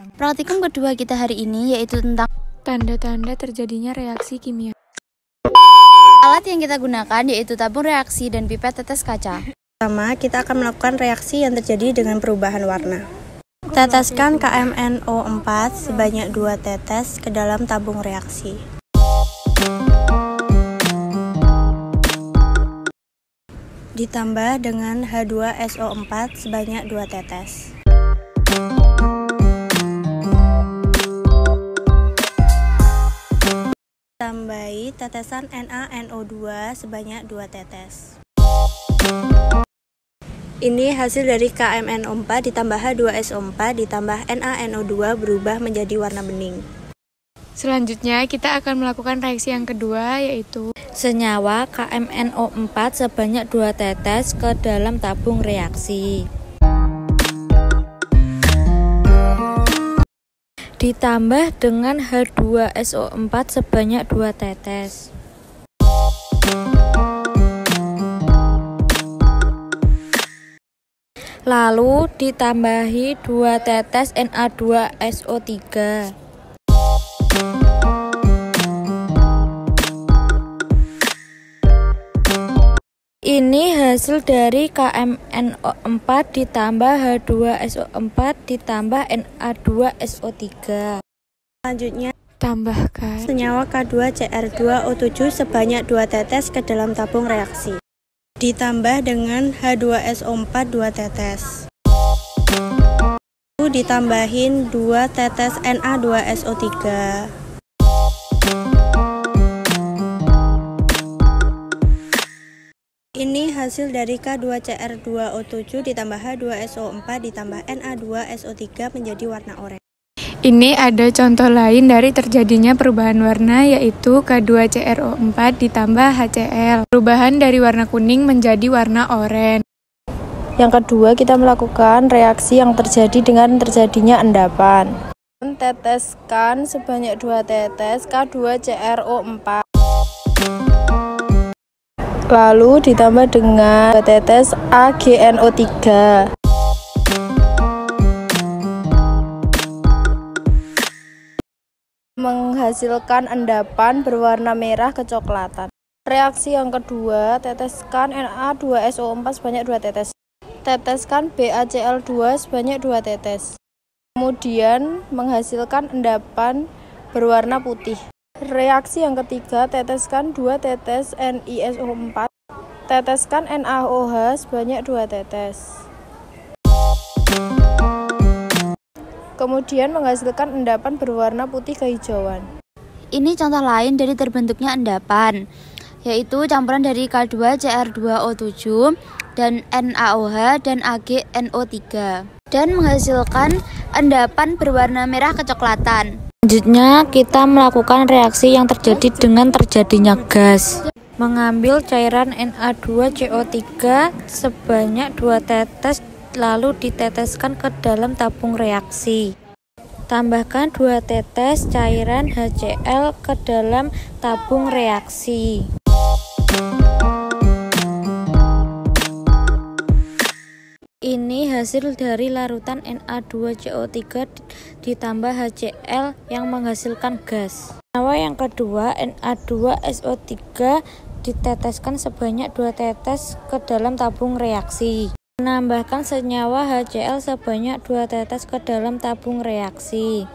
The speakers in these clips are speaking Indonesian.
Praktikum kedua kita hari ini yaitu tentang tanda-tanda terjadinya reaksi kimia. alat yang kita gunakan yaitu tabung reaksi dan pipet tetes kaca. Pertama, kita akan melakukan reaksi yang terjadi dengan perubahan warna. Teteskan KMNO4 sebanyak 2 tetes ke dalam tabung reaksi. Ditambah dengan H2SO4 sebanyak 2 tetes. Tambahi tetesan NaNO2 sebanyak 2 tetes. Ini hasil dari KMNO4 ditambah H2SO4 ditambah NaNO2 berubah menjadi warna bening. Selanjutnya kita akan melakukan reaksi yang kedua yaitu senyawa KMNO4 sebanyak 2 tetes ke dalam tabung reaksi. Ditambah dengan H2SO4 sebanyak 2 tetes. Lalu ditambahi 2 tetes Na2SO3. Ini hasil dari KMNO4 ditambah H2SO4 ditambah Na2SO3. Selanjutnya, tambahkan senyawa K2Cr2O7 sebanyak 2 tetes ke dalam tabung reaksi. Ditambah dengan H2SO4 2 tetes. Lalu ditambahin 2 tetes Na2SO3. Ini hasil dari K2Cr2O7 ditambah H2SO4 ditambah Na2SO3 menjadi warna oranye. Ini ada contoh lain dari terjadinya perubahan warna yaitu K2CrO4 ditambah HCl. Perubahan dari warna kuning menjadi warna oranye. Yang kedua, kita melakukan reaksi yang terjadi dengan terjadinya endapan. Teteskan sebanyak 2 tetes K2CrO4. Lalu ditambah dengan 2 tetes AgNO3. Menghasilkan endapan berwarna merah kecoklatan. Reaksi yang kedua, teteskan Na2SO4 sebanyak 2 tetes. Teteskan BaCl2 sebanyak 2 tetes. Kemudian menghasilkan endapan berwarna putih. Reaksi yang ketiga, teteskan 2 tetes NiSO4. Teteskan NaOH sebanyak 2 tetes. Kemudian menghasilkan endapan berwarna putih kehijauan. Ini contoh lain dari terbentuknya endapan, yaitu campuran dari K2Cr2O7 dan NaOH dan AgNO3 dan menghasilkan endapan berwarna merah kecoklatan. Selanjutnya kita melakukan reaksi yang terjadi dengan terjadinya gas. Mengambil cairan Na2CO3 sebanyak 2 tetes lalu diteteskan ke dalam tabung reaksi. Tambahkan 2 tetes cairan HCl ke dalam tabung reaksi. Ini hasil dari larutan Na2CO3 ditambah HCl yang menghasilkan gas. Senyawa yang kedua, Na2SO3, diteteskan sebanyak 2 tetes ke dalam tabung reaksi. Menambahkan senyawa HCl sebanyak 2 tetes ke dalam tabung reaksi.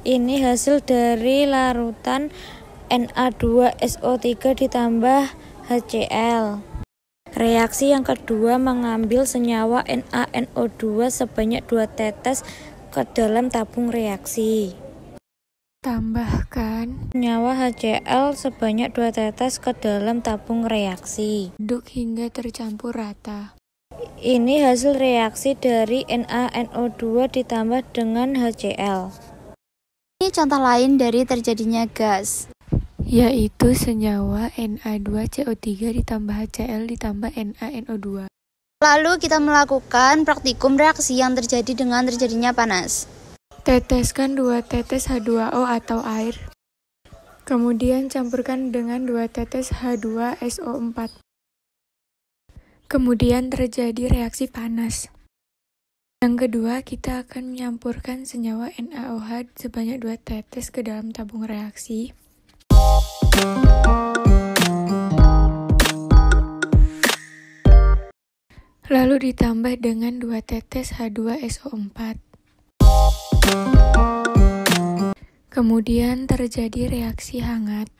Ini hasil dari larutan Na2SO3 ditambah HCl. Reaksi yang kedua mengambil senyawa NaNO2 sebanyak 2 tetes ke dalam tabung reaksi. Tambahkan Senyawa HCl sebanyak 2 tetes ke dalam tabung reaksi. aduk hingga tercampur rata. Ini hasil reaksi dari NaNO2 ditambah dengan HCl. Ini contoh lain dari terjadinya gas, Yaitu senyawa Na2CO3 ditambah HCl ditambah NaNO2. Lalu kita melakukan praktikum reaksi yang terjadi dengan terjadinya panas. Teteskan 2 tetes H2O atau air. Kemudian campurkan dengan 2 tetes H2SO4. Kemudian terjadi reaksi panas. Yang kedua, kita akan menyampurkan senyawa NaOH sebanyak 2 tetes ke dalam tabung reaksi. Lalu ditambah dengan 2 tetes H2SO4. Kemudian terjadi reaksi hangat.